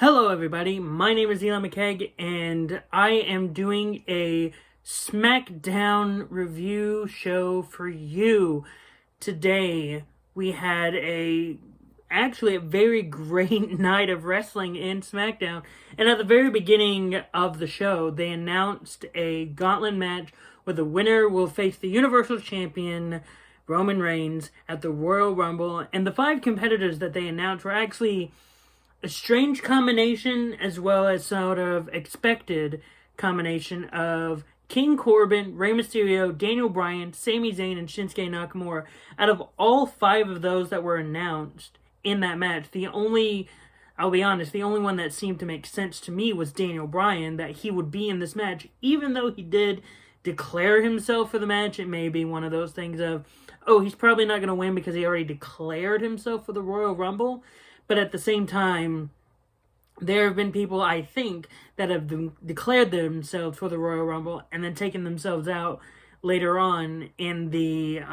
Hello everybody, my name is Eli McKegg, and I am doing a SmackDown review show for you. Today, we had actually a very great night of wrestling in SmackDown, and at the very beginning of the show, they announced a gauntlet match where the winner will face the Universal Champion, Roman Reigns, at the Royal Rumble, and the 5 competitors that they announced were actually a strange combination as well as sort of expected combination of King Corbin, Rey Mysterio, Daniel Bryan, Sami Zayn, and Shinsuke Nakamura. Out of all 5 of those that were announced in that match, I'll be honest, the only one that seemed to make sense to me was Daniel Bryan, that he would be in this match. Even though he did declare himself for the match, it may be one of those things of, oh, he's probably not going to win because he already declared himself for the Royal Rumble. But at the same time, there have been people, I think, that have declared themselves for the Royal Rumble and then taken themselves out later on in the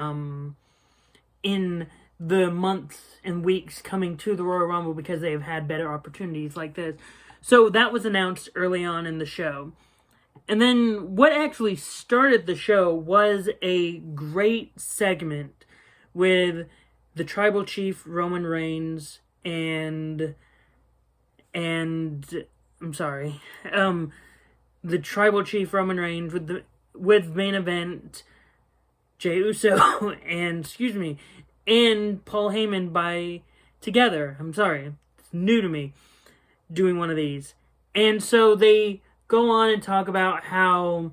months and weeks coming to the Royal Rumble because they have had better opportunities like this. So that was announced early on in the show. And then what actually started the show was a great segment with the Tribal Chief Roman Reigns and I'm sorry, the Tribal Chief Roman Reigns with main event Jey Uso and Paul Heyman together. I'm sorry, it's new to me doing one of these. And so they go on and talk about how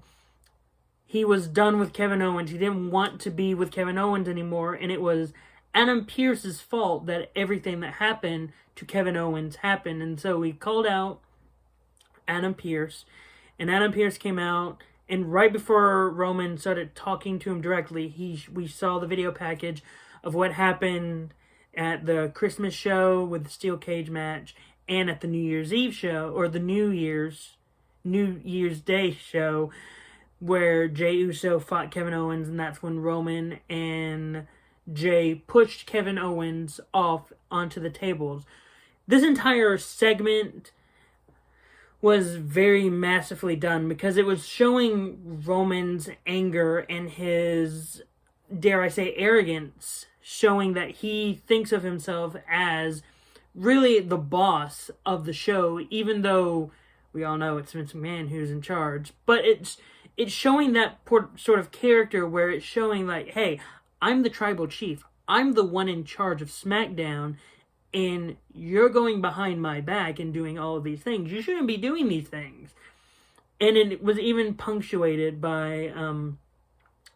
he was done with Kevin Owens. He didn't want to be with Kevin Owens anymore, and it was Adam Pearce's fault that everything that happened to Kevin Owens happened. And so we called out Adam Pearce, and Adam Pearce came out, and right before Roman started talking to him directly, we saw the video package of what happened at the Christmas show with the steel cage match and at the New Year's Eve show, or the New Year's Day show, where Jey Uso fought Kevin Owens, and that's when Roman and Jey pushed Kevin Owens off onto the tables. This entire segment was very masterfully done because it was showing Roman's anger and his, dare I say, arrogance, showing that he thinks of himself as really the boss of the show, even though we all know it's Vince McMahon who's in charge. But it's showing that sort of character where it's showing like, hey, I'm the Tribal Chief. I'm the one in charge of SmackDown, and you're going behind my back and doing all of these things. You shouldn't be doing these things. And it was even punctuated by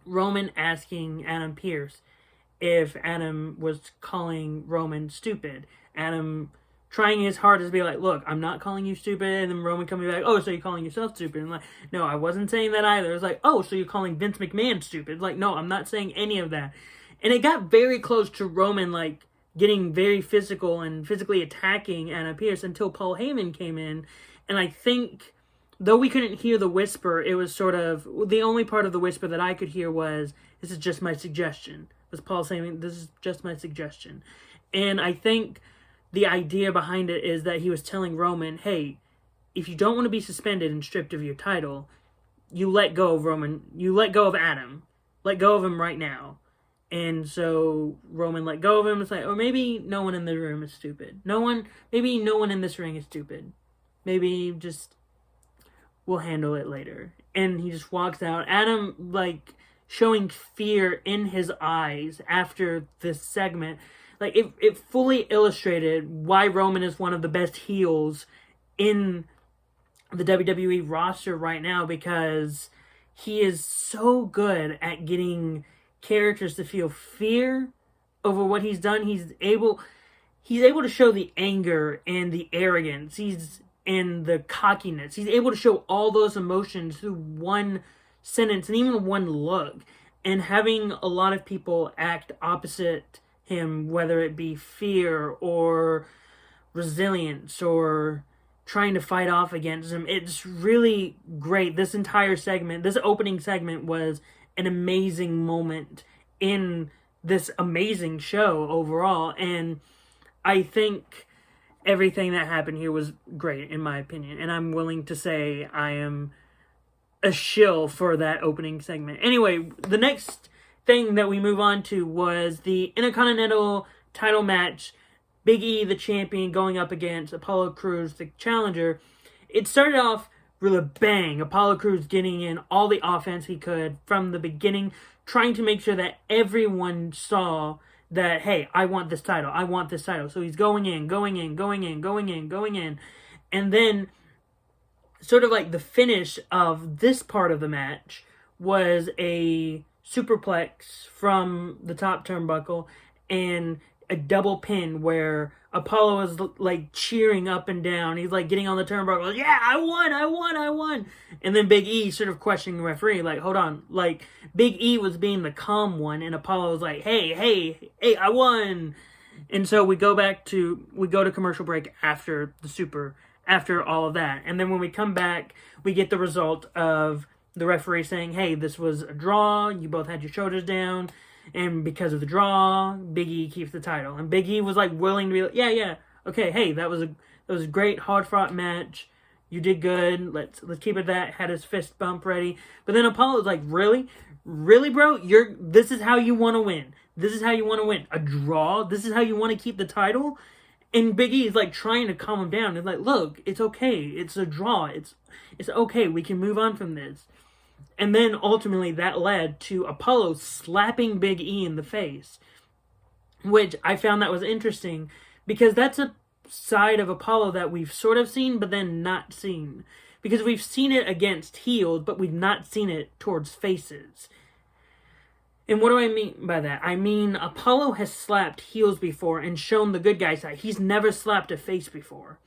Roman asking Adam Pearce if Adam was calling Roman stupid. Adam trying his hardest to be like, look, I'm not calling you stupid. And then Roman coming back, oh, so you're calling yourself stupid. And like, no, I wasn't saying that either. It was like, oh, so you're calling Vince McMahon stupid. Like, no, I'm not saying any of that. And it got very close to Roman, like, getting very physical and physically attacking Adam Pearce until Paul Heyman came in. And I think, though we couldn't hear the whisper, it was sort of, the only part of the whisper that I could hear was, this is just my suggestion. Was Paul saying, this is just my suggestion. And I think the idea behind it is that he was telling Roman, hey, if you don't want to be suspended and stripped of your title, you let go of Roman. You let go of Adam. Let go of him right now. And so Roman let go of him. It's like, or maybe no one in the room is stupid. Maybe no one in this ring is stupid. Maybe just we'll handle it later. And he just walks out. Adam, like, showing fear in his eyes after this segment. Like, it fully illustrated why Roman is one of the best heels in the WWE roster right now, because he is so good at getting characters to feel fear over what he's done. He's able to show the anger and the arrogance. And the cockiness. He's able to show all those emotions through one sentence and even one look. And having a lot of people act opposite him, whether it be fear or resilience or trying to fight off against him, it's really great. This entire segment, this opening segment, was an amazing moment in this amazing show overall. And I think everything that happened here was great, in my opinion. And I'm willing to say I am a shill for that opening segment. Anyway, the next thing that we move on to was the Intercontinental title match. Big E, the champion, going up against Apollo Crews, the challenger. It started off really bang. Apollo Crews getting in all the offense he could from the beginning, trying to make sure that everyone saw that, hey, I want this title. I want this title. So he's going in. And then sort of like the finish of this part of the match was a superplex from the top turnbuckle and a double pin where Apollo is like cheering up and down. He's like getting on the turnbuckle. Yeah, I won. And then Big E sort of questioning the referee, like, hold on. Like, Big E was being the calm one, and Apollo was like, hey, I won. And so we go to commercial break after all of that. And then when we come back, we get the result of the referee saying, hey, this was a draw. You both had your shoulders down. And because of the draw, Big E keeps the title. And Big E was like willing to be like, yeah, okay, hey, that was a great hard-fought match. You did good. Let's keep it that. Had his fist bump ready. But then Apollo was like, really, bro? This is how you want to win. This is how you want to win. A draw? This is how you want to keep the title? And Big E is like trying to calm him down. He's like, look, it's okay. It's a draw. It's okay. We can move on from this. And then ultimately that led to Apollo slapping Big E in the face, which I found that was interesting because that's a side of Apollo that we've sort of seen but then not seen. Because we've seen it against heels, but we've not seen it towards faces. And what do I mean by that? I mean, Apollo has slapped heels before and shown the good guy side. He's never slapped a face before.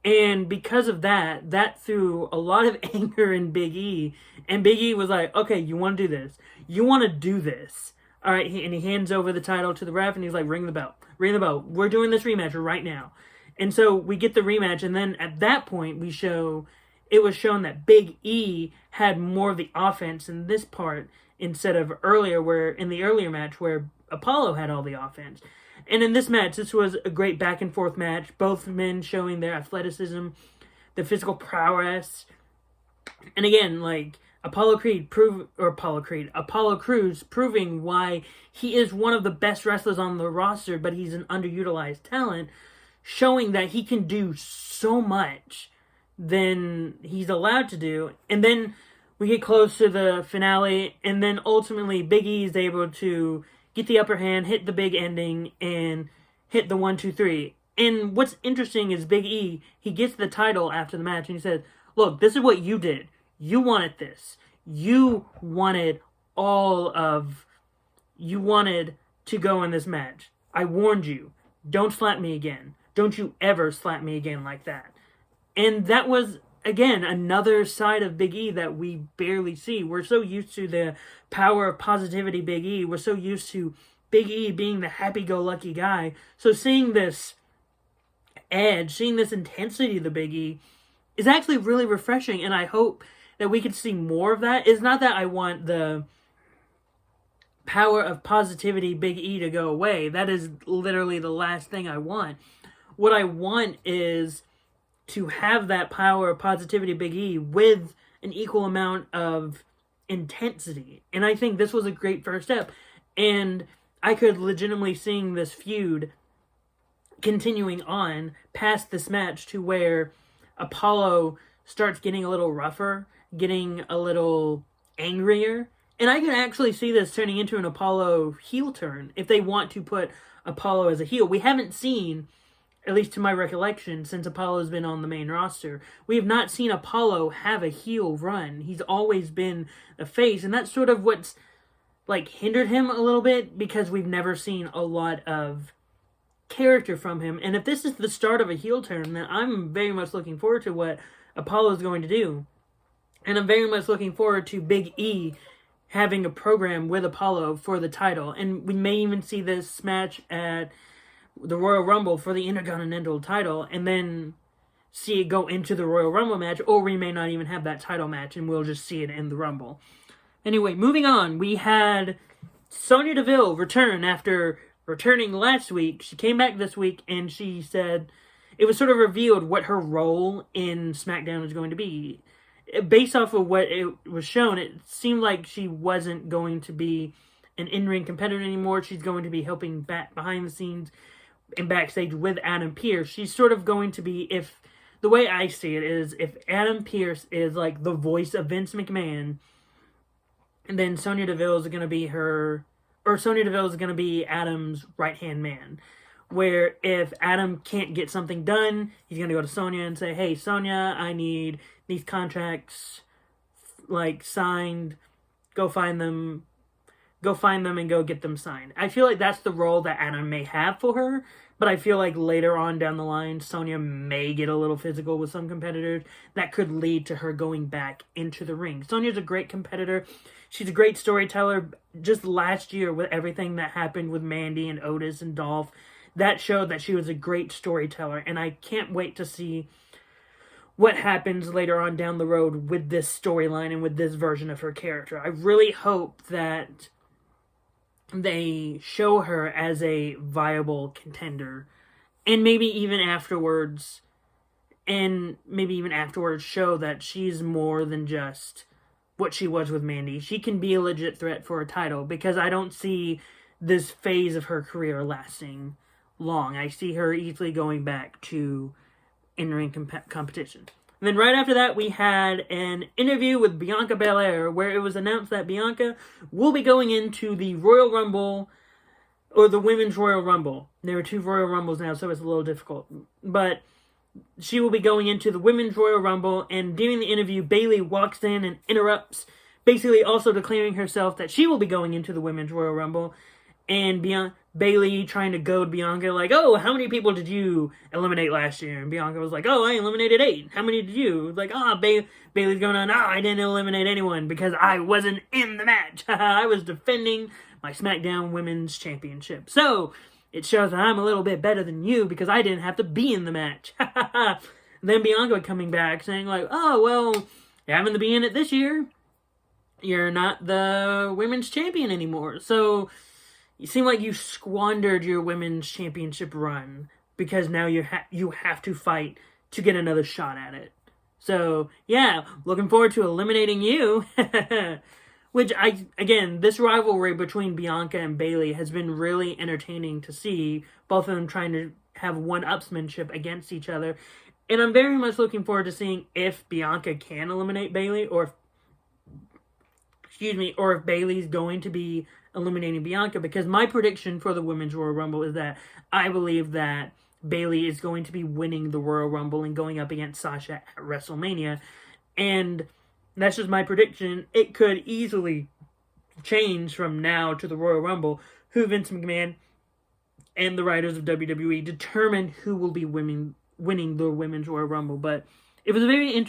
And because of that threw a lot of anger in Big E. And Big E was like, okay, you want to do this. You want to do this. All right, and he hands over the title to the ref, and he's like, ring the bell. We're doing this rematch right now. And so we get the rematch, and then at that point, it was shown that Big E had more of the offense in this part instead of in the earlier match where Apollo had all the offense. And in this match, this was a great back and forth match. Both men showing their athleticism, their physical prowess. And again, like Apollo Crews proving why he is one of the best wrestlers on the roster, but he's an underutilized talent, showing that he can do so much than he's allowed to do. And then we get close to the finale, and then ultimately Big E is able to get the upper hand, hit the big ending, and hit the 1, 2, 3. And what's interesting is Big E, he gets the title after the match, and he says, look, this is what you did. You wanted this. You wanted to go in this match. I warned you. Don't slap me again. Don't you ever slap me again like that. And that was, again, another side of Big E that we barely see. We're so used to the power of positivity Big E. We're so used to Big E being the happy-go-lucky guy. So seeing this edge, seeing this intensity of the Big E is actually really refreshing, and I hope that we can see more of that. It's not that I want the power of positivity Big E to go away. That is literally the last thing I want. What I want is to have that power of positivity Big E with an equal amount of intensity. And I think this was a great first step. And I could legitimately see this feud continuing on past this match to where Apollo starts getting a little rougher, getting a little angrier. And I can actually see this turning into an Apollo heel turn if they want to put Apollo as a heel. We haven't seen, at least to my recollection, since Apollo's been on the main roster, we have not seen Apollo have a heel run. He's always been a face, and that's sort of what's like hindered him a little bit because we've never seen a lot of character from him. And if this is the start of a heel turn, then I'm very much looking forward to what Apollo's going to do. And I'm very much looking forward to Big E having a program with Apollo for the title. And we may even see this match at the Royal Rumble for the Intercontinental title, and then see it go into the Royal Rumble match, or we may not even have that title match, and we'll just see it in the Rumble. Anyway, moving on, we had Sonya Deville return after returning last week. She came back this week, and she said it was sort of revealed what her role in SmackDown was going to be. Based off of what it was shown, it seemed like she wasn't going to be an in-ring competitor anymore. She's going to be helping back behind the scenes and backstage with Adam Pearce. She's sort of going to be, if the way I see it is, if Adam Pearce is like the voice of Vince McMahon, and then Sonya Deville is going to be Sonya Deville is going to be Adam's right-hand man. Where if Adam can't get something done, he's going to go to Sonya and say, hey, Sonya, I need these contracts, like, signed. Go find them and go get them signed. I feel like that's the role that Adam may have for her, but I feel like later on down the line, Sonya may get a little physical with some competitors. That could lead to her going back into the ring. Sonya's a great competitor. She's a great storyteller. Just last year with everything that happened with Mandy and Otis and Dolph, that showed that she was a great storyteller, and I can't wait to see what happens later on down the road with this storyline and with this version of her character. I really hope that they show her as a viable contender, and maybe even afterwards show that she's more than just what she was with Mandy. She can be a legit threat for a title, because I don't see this phase of her career lasting long. I see her easily going back to in-ring competition. And then right after that, we had an interview with Bianca Belair, where it was announced that Bianca will be going into the Royal Rumble, or the Women's Royal Rumble. There are 2 Royal Rumbles now, so it's a little difficult. But she will be going into the Women's Royal Rumble, and during the interview, Bayley walks in and interrupts, basically also declaring herself that she will be going into the Women's Royal Rumble. And Bayley trying to goad Bianca, like, oh, how many people did you eliminate last year? And Bianca was like, oh, I eliminated 8. How many did you? Like, Bayley's going on, I didn't eliminate anyone because I wasn't in the match. I was defending my SmackDown Women's Championship. So, it shows that I'm a little bit better than you because I didn't have to be in the match. Then Bianca coming back saying, like, oh, well, you're having to be in it this year. You're not the Women's Champion anymore. So, you seem like you squandered your Women's Championship run because now you have to fight to get another shot at it. So, yeah, looking forward to eliminating you. Which, this rivalry between Bianca and Bayley has been really entertaining to see. Both of them trying to have one-upsmanship against each other. And I'm very much looking forward to seeing if Bianca can eliminate Bayley, or if Bayley's going to be eliminating Bianca, because my prediction for the Women's Royal Rumble is that I believe that Bayley is going to be winning the Royal Rumble and going up against Sasha at WrestleMania, and that's just my prediction. It could easily change from now to the Royal Rumble, who Vince McMahon and the writers of WWE determine who will be winning the Women's Royal Rumble. But it was a very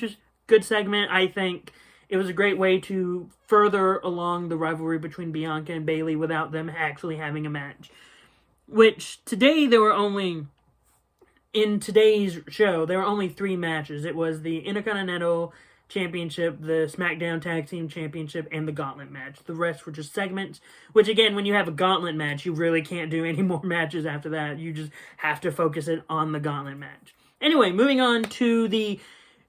good segment. I think it was a great way to further along the rivalry between Bianca and Bayley without them actually having a match. Which, today, in today's show, there were only 3 matches. It was the Intercontinental Championship, the SmackDown Tag Team Championship, and the Gauntlet match. The rest were just segments, which, again, when you have a Gauntlet match, you really can't do any more matches after that. You just have to focus it on the Gauntlet match. Anyway, moving on to the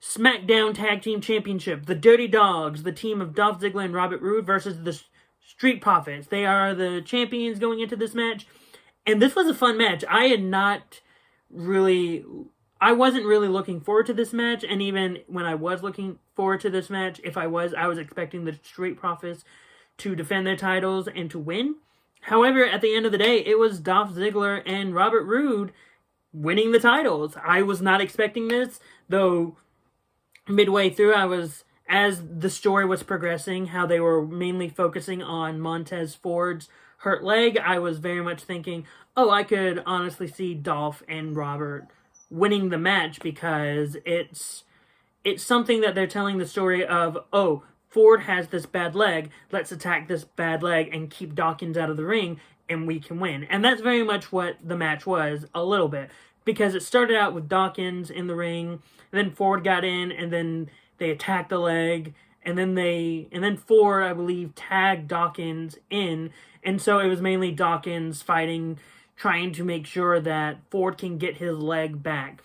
SmackDown Tag Team Championship. The Dirty Dogs, the team of Dolph Ziggler and Robert Roode versus the Street Profits. They are the champions going into this match. And this was a fun match. I wasn't really looking forward to this match. And even when I was looking forward to this match, I was expecting the Street Profits to defend their titles and to win. However, at the end of the day, it was Dolph Ziggler and Robert Roode winning the titles. I was not expecting this, though midway through, as the story was progressing, how they were mainly focusing on Montez Ford's hurt leg, I was very much thinking, I could honestly see Dolph and Robert winning the match, because it's something that they're telling the story of, Ford has this bad leg, let's attack this bad leg and keep Dawkins out of the ring, and we can win. And that's very much what the match was, a little bit, because it started out with Dawkins in the ring, then Ford got in, and then they attacked the leg, and then Ford, I believe, tagged Dawkins in, and so it was mainly Dawkins fighting, trying to make sure that Ford can get his leg back.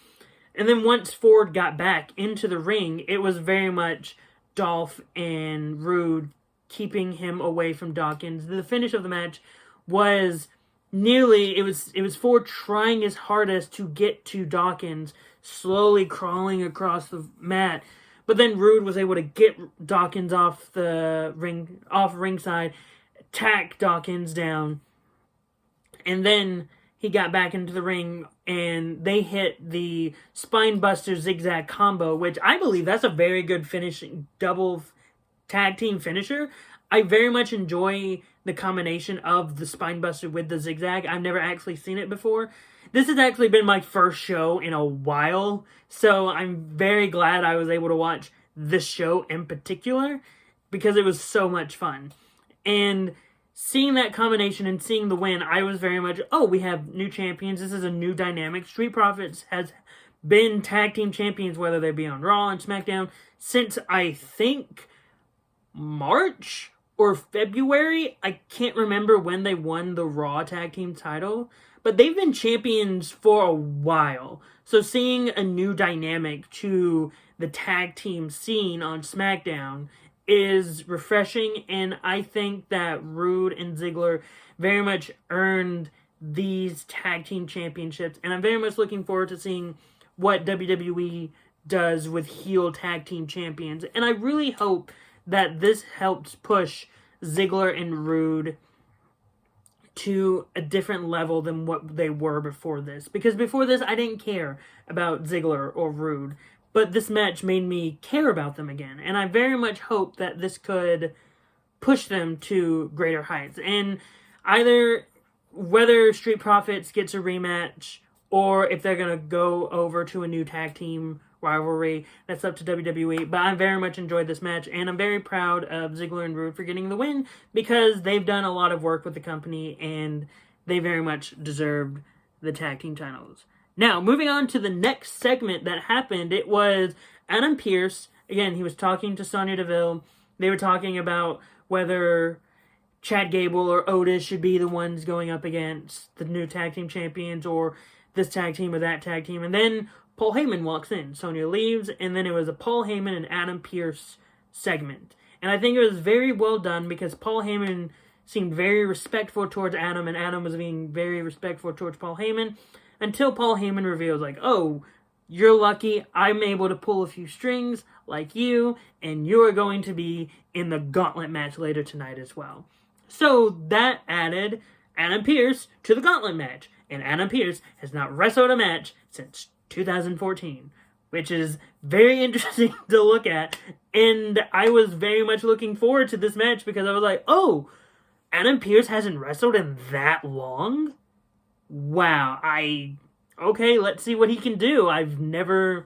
And then once Ford got back into the ring, it was very much Dolph and Rude keeping him away from Dawkins. The finish of the match was it was Ford trying his hardest to get to Dawkins, slowly crawling across the mat. But then Rude was able to get Dawkins off ringside, tack Dawkins down, and then he got back into the ring, and they hit the Spinebuster Zigzag combo, which I believe that's a very good finishing double tag team finisher. I very much enjoy the combination of the Spinebuster with the Zigzag. I've never actually seen it before. This has actually been my first show in a while, so I'm very glad I was able to watch this show in particular, because it was so much fun. And seeing that combination and seeing the win, I was very much, we have new champions. This is a new dynamic. Street Profits has been tag team champions, whether they be on Raw and SmackDown, since I think March or February. I can't remember when they won the Raw tag team title, but they've been champions for a while. So seeing a new dynamic to the tag team scene on SmackDown is refreshing, and I think that Rude and Ziggler very much earned these tag team championships, and I'm very much looking forward to seeing what WWE does with heel tag team champions. And I really hope that this helps push Ziggler and Rude to a different level than what they were before this. Because before this, I didn't care about Ziggler or Rude, but this match made me care about them again. And I very much hope that this could push them to greater heights. And either whether Street Profits gets a rematch, or if they're going to go over to a new tag team rivalry, that's up to WWE. But I very much enjoyed this match, and I'm very proud of Ziggler and Rude for getting the win, because they've done a lot of work with the company, and they very much deserved the tag team titles. Now, moving on to the next segment that happened, it was Adam Pearce. Again, he was talking to Sonya Deville. They were talking about whether Chad Gable or Otis should be the ones going up against the new tag team champions, or this tag team or that tag team. And then Paul Heyman walks in. Sonya leaves, and then it was a Paul Heyman and Adam Pearce segment. And I think it was very well done, because Paul Heyman seemed very respectful towards Adam, and Adam was being very respectful towards Paul Heyman, until Paul Heyman reveals, like, oh, you're lucky I'm able to pull a few strings like you, and you're going to be in the gauntlet match later tonight as well. So that added Adam Pearce to the gauntlet match, and Adam Pearce has not wrestled a match since 2014, which is very interesting to look at. And I was very much looking forward to this match, because I was like, oh, Adam Pearce hasn't wrestled in that long? Wow, okay, let's see what he can do. I've never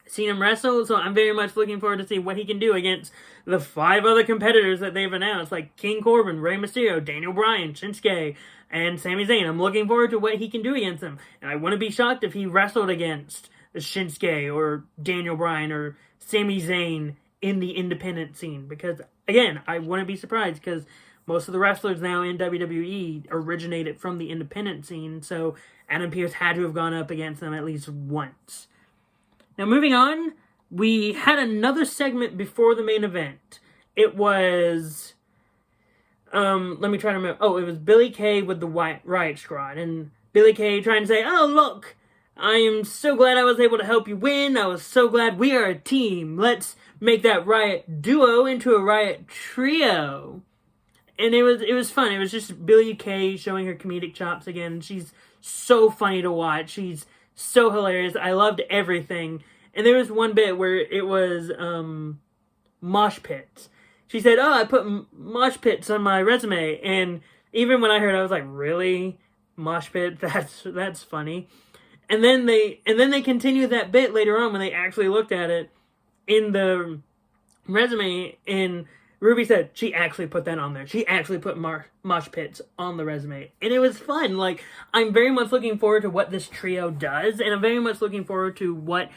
seen him wrestle, so I'm very much looking forward to see what he can do against the 5 other competitors that they've announced, like King Corbin, Rey Mysterio, Daniel Bryan, Shinsuke, and Sami Zayn. I'm looking forward to what he can do against them, and I wouldn't be shocked if he wrestled against Shinsuke or Daniel Bryan or Sami Zayn in the independent scene, because, again, I wouldn't be surprised, because most of the wrestlers now in WWE originated from the independent scene, so Adam Pearce had to have gone up against them at least once. Now, moving on, we had another segment before the main event. It was, let me try to remember. Oh, it was Billy Kay with the Riot Squad, and Billy Kay trying to say, oh, look, I am so glad I was able to help you win. I was so glad we are a team. Let's make that Riot duo into a Riot trio. And it was fun. It was just Billy Kay showing her comedic chops again. She's so funny to watch. She's so hilarious. I loved everything. And there was one bit where it was mosh pits. She said, oh, I put mosh pits on my resume. And even when I heard it, I was like, really? Mosh pit? That's funny. And then they continued that bit later on when they actually looked at it in the resume, and Ruby said she actually put that on there. She actually put mosh pits on the resume. And it was fun. Like, I'm very much looking forward to what this trio does, and I'm very much looking forward to what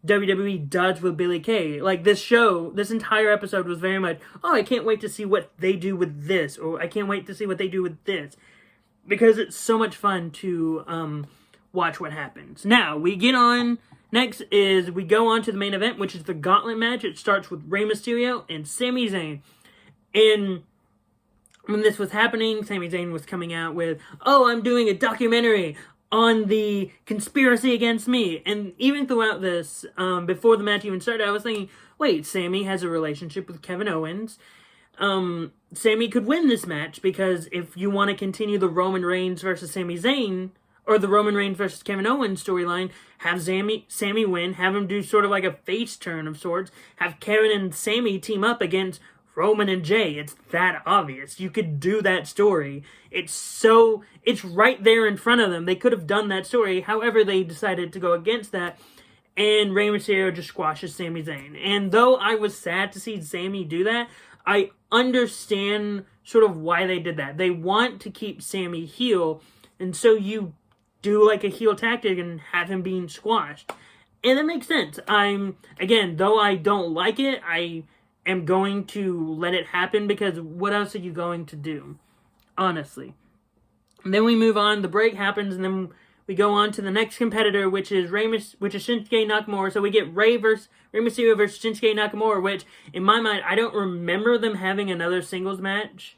WWE does with Billy Kay. Like, this entire episode was very much, oh, I can't wait to see what they do with this, or I can't wait to see what they do with this. Because it's so much fun to watch what happens. Now, we get on Next is we go on to the main event, which is the Gauntlet match. It starts with Rey Mysterio and Sami Zayn. And when this was happening, Sami Zayn was coming out with, "Oh, I'm doing a documentary on the conspiracy against me." And even throughout this, before the match even started, I was thinking, wait, Sami has a relationship with Kevin Owens. Sami could win this match, because if you want to continue the Roman Reigns versus Sami Zayn, or the Roman Reigns versus Kevin Owens storyline, have Sami win, have him do sort of like a face turn of sorts, have Kevin and Sami team up against Roman and Jay. It's that obvious. You could do that story. It's right there in front of them. They could have done that story. However, they decided to go against that, and Rey Mysterio just squashes Sami Zayn. And though I was sad to see Sami do that, I understand sort of why they did that. They want to keep Sami heel, and so you do like a heel tactic and have him being squashed. And it makes sense. Again, though I don't like it, I am going to let it happen, because what else are you going to do? Honestly. And then we move on, the break happens, and then we go on to the next competitor, which is Shinsuke Nakamura. So we get Rey Mysterio versus Shinsuke Nakamura, which, in my mind, I don't remember them having another singles match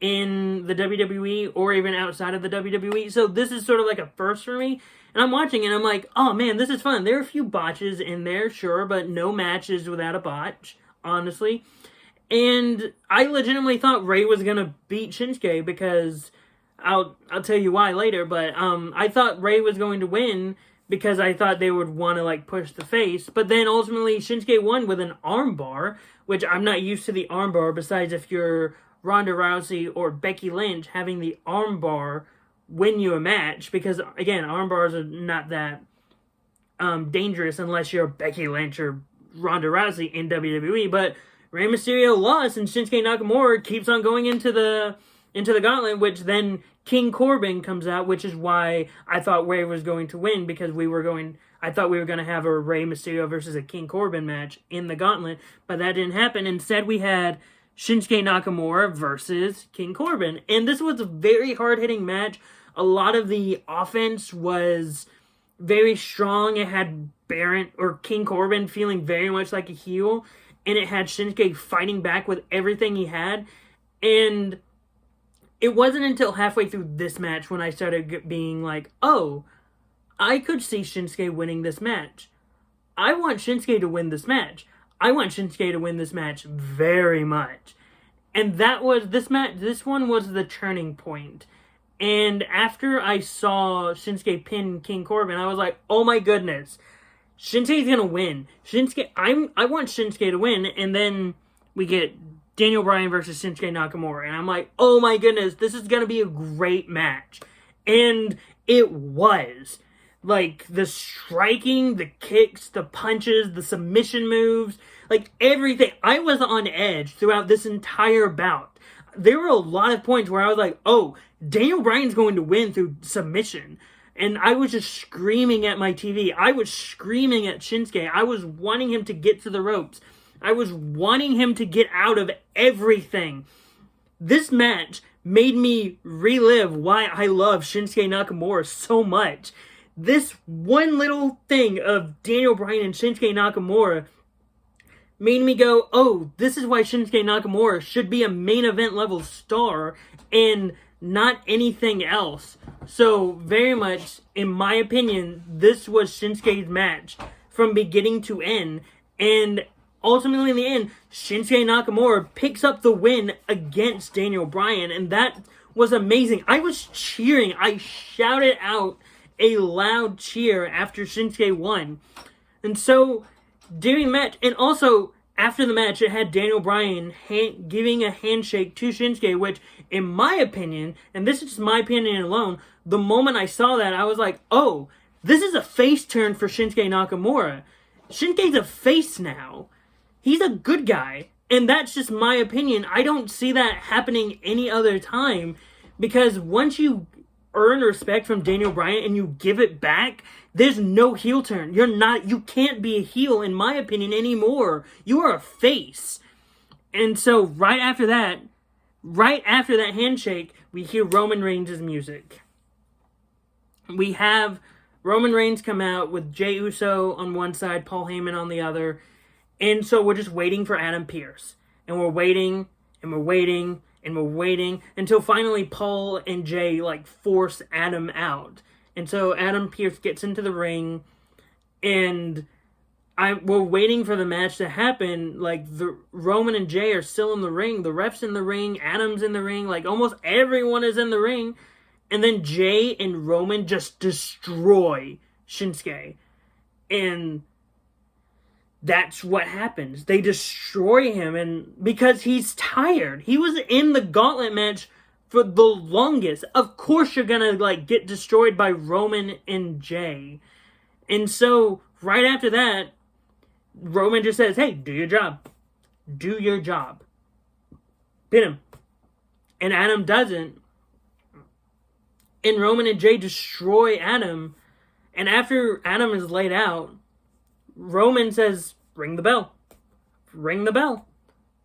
in the WWE or even outside of the WWE. So this is sort of like a first for me. And I'm watching and I'm like, oh man, this is fun. There are a few botches in there, sure, but no matches without a botch, honestly. And I legitimately thought Rey was going to beat Shinsuke, because I'll tell you why later, but I thought Rey was going to win because I thought they would want to like push the face. But then ultimately Shinsuke won with an armbar, which I'm not used to the armbar, besides if you're Ronda Rousey or Becky Lynch, having the armbar win you a match, because again, armbars are not that dangerous unless you're Becky Lynch or Ronda Rousey in WWE. But Rey Mysterio lost, and Shinsuke Nakamura keeps on going into the gauntlet, which then King Corbin comes out, which is why I thought Rey was going to win, because I thought we were going to have a Rey Mysterio versus a King Corbin match in the gauntlet, but that didn't happen. Instead, we had Shinsuke Nakamura versus King Corbin. And this was a very hard-hitting match. A lot of the offense was very strong. It had King Corbin feeling very much like a heel. And it had Shinsuke fighting back with everything he had. And it wasn't until halfway through this match when I started being like, oh, I could see Shinsuke winning this match. I want Shinsuke to win this match. I want Shinsuke to win this match very much. And that was this match. This one was the turning point. And after I saw Shinsuke pin King Corbin, I was like, oh my goodness, Shinsuke's gonna win. I want Shinsuke to win. And then we get Daniel Bryan versus Shinsuke Nakamura. And I'm like, oh my goodness, this is gonna be a great match. And it was. Like, the striking, the kicks, the punches, the submission moves, like, everything. I was on edge throughout this entire bout. There were a lot of points where I was like, oh, Daniel Bryan's going to win through submission. And I was just screaming at my TV. I was screaming at Shinsuke. I was wanting him to get to the ropes. I was wanting him to get out of everything. This match made me relive why I love Shinsuke Nakamura so much. This one little thing of Daniel Bryan and Shinsuke Nakamura made me go, oh, this is why Shinsuke Nakamura should be a main event level star and not anything else. So, very much, in my opinion, this was Shinsuke's match from beginning to end. And ultimately, in the end, Shinsuke Nakamura picks up the win against Daniel Bryan. And that was amazing. I was cheering. I shouted out a loud cheer after Shinsuke won. And so, during the match, and also after the match, it had Daniel Bryan giving a handshake to Shinsuke, which, in my opinion, and this is just my opinion alone, the moment I saw that, I was like, oh, this is a face turn for Shinsuke Nakamura. Shinsuke's a face now. He's a good guy. And that's just my opinion. I don't see that happening any other time, because once you earn respect from Daniel Bryan and you give it back, there's no heel turn. You can't be a heel, in my opinion, anymore. You are a face. And so right after that handshake, we hear Roman Reigns' music. We have Roman Reigns come out with Jey Uso on one side, Paul Heyman on the other. And so we're just waiting for Adam Pearce. And we're waiting, and we're waiting, and we're waiting, until finally Paul and Jey, force Adam out. And so Adam Pearce gets into the ring, and we're waiting for the match to happen. The Roman and Jey are still in the ring. The ref's in the ring. Adam's in the ring. Almost everyone is in the ring. And then Jey and Roman just destroy Shinsuke. And that's what happens. They destroy him, and because he's tired. He was in the gauntlet match for the longest. Of course you're gonna, get destroyed by Roman and Jey. And so, right after that, Roman just says, hey, do your job. Do your job. Pin him. And Adam doesn't. And Roman and Jey destroy Adam. And after Adam is laid out, Roman says, ring the bell. Ring the bell.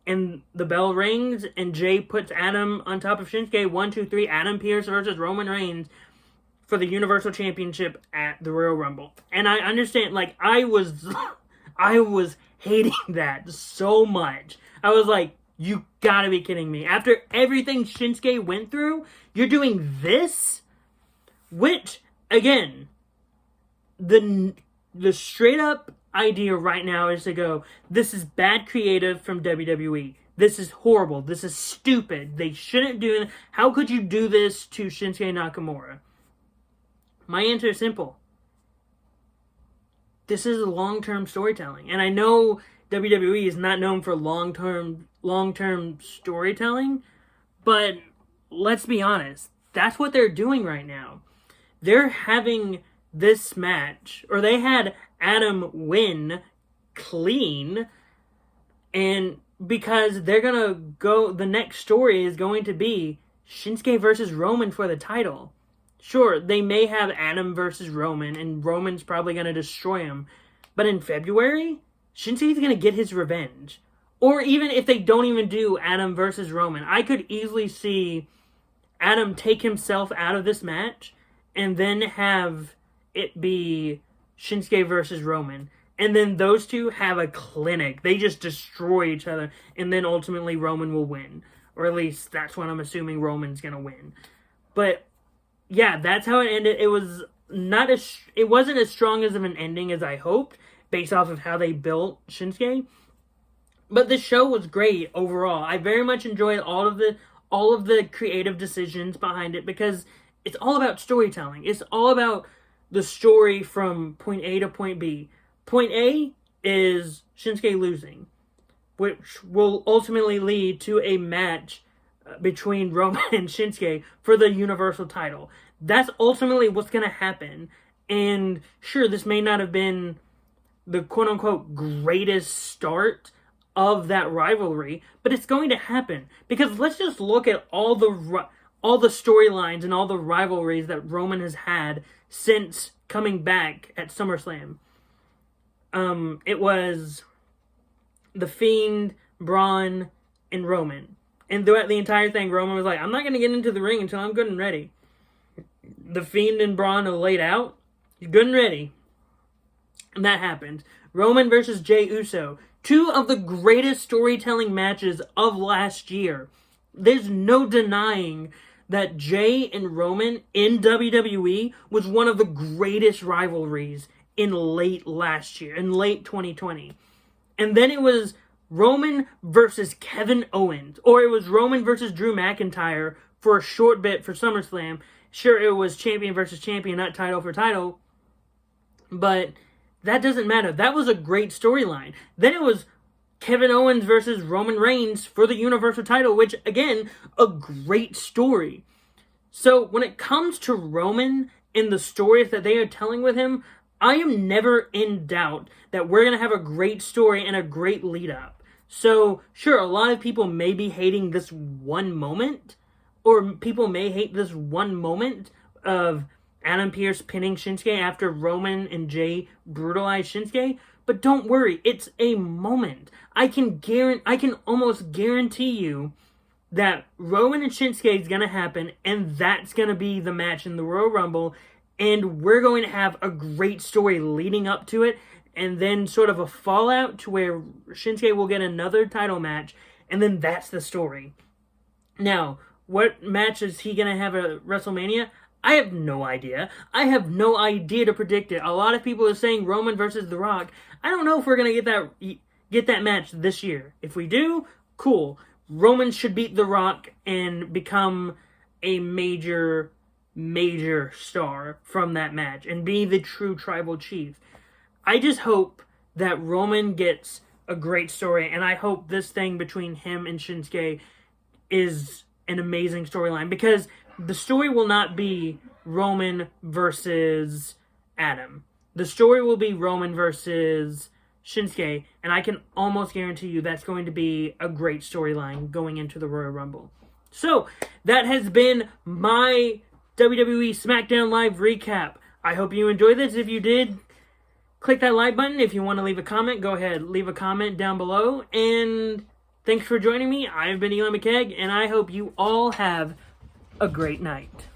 And the bell rings, and Jey puts Adam on top of Shinsuke. 1, 2, 3, Adam Pearce versus Roman Reigns for the Universal Championship at the Royal Rumble. And I understand, I was hating that so much. I was like, you gotta be kidding me. After everything Shinsuke went through, you're doing this? Which, again, the straight up idea right now is to go, this is bad creative from WWE. This is horrible. This is stupid. They shouldn't do it. How could you do this to Shinsuke Nakamura? My answer is simple. This is long-term storytelling. And I know WWE is not known for long-term storytelling, but let's be honest. That's what they're doing right now. They're having this match, or they had Adam win clean, and because they're gonna go, the next story is going to be Shinsuke versus Roman for the title. Sure, they may have Adam versus Roman, and Roman's probably gonna destroy him, but in February, Shinsuke's gonna get his revenge. Or even if they don't even do Adam versus Roman, I could easily see Adam take himself out of this match, and then have it be Shinsuke versus Roman. And then those two have a clinic. They just destroy each other. And then ultimately Roman will win. Or at least that's what I'm assuming Roman's going to win. But yeah, that's how it ended. It wasn't as strong as of an ending as I hoped, based off of how they built Shinsuke. But the show was great overall. I very much enjoyed all of the creative decisions behind it, because it's all about storytelling. It's all about the story from point A to point B. Point A is Shinsuke losing, which will ultimately lead to a match between Roman and Shinsuke for the Universal title. That's ultimately what's going to happen. And sure, this may not have been the quote-unquote greatest start of that rivalry, but it's going to happen. Because let's just look at all the storylines and all the rivalries that Roman has had since coming back at SummerSlam. It was The Fiend, Braun, and Roman. And throughout the entire thing, Roman was like, I'm not going to get into the ring until I'm good and ready. The Fiend and Braun are laid out. He's good and ready. And that happened. Roman versus Jey Uso. 2 of the greatest storytelling matches of last year. There's no denying that Jey and Roman in WWE was one of the greatest rivalries in late last year, in late 2020. And then it was Roman versus Kevin Owens, or it was Roman versus Drew McIntyre for a short bit for SummerSlam. Sure, it was champion versus champion, not title for title, but that doesn't matter. That was a great storyline. Then it was Kevin Owens versus Roman Reigns for the Universal title, which, again, a great story. So when it comes to Roman and the stories that they are telling with him, I am never in doubt that we're going to have a great story and a great lead-up. So, sure, a lot of people may be hating this one moment, or people may hate this one moment of Adam Pearce pinning Shinsuke after Roman and Jey brutalized Shinsuke, but don't worry, it's a moment. I can almost guarantee you that Roman and Shinsuke is going to happen, and that's going to be the match in the Royal Rumble, and we're going to have a great story leading up to it, and then sort of a fallout to where Shinsuke will get another title match, and then that's the story. Now, what match is he going to have at WrestleMania? I have no idea. I have no idea to predict it. A lot of people are saying Roman versus The Rock. I don't know if we're going to get that match this year. If we do, cool. Roman should beat The Rock and become a major star from that match and be the true tribal chief. I just hope that Roman gets a great story, and I hope this thing between him and Shinsuke is an amazing storyline, because the story will not be Roman versus Adam. The story will be Roman versus Shinsuke, and I can almost guarantee you that's going to be a great storyline going into the Royal Rumble. So, that has been my WWE SmackDown Live recap. I hope you enjoyed this. If you did, click that like button. If you want to leave a comment, go ahead, leave a comment down below. And thanks for joining me. I've been Eli McKegg, and I hope you all have a great night.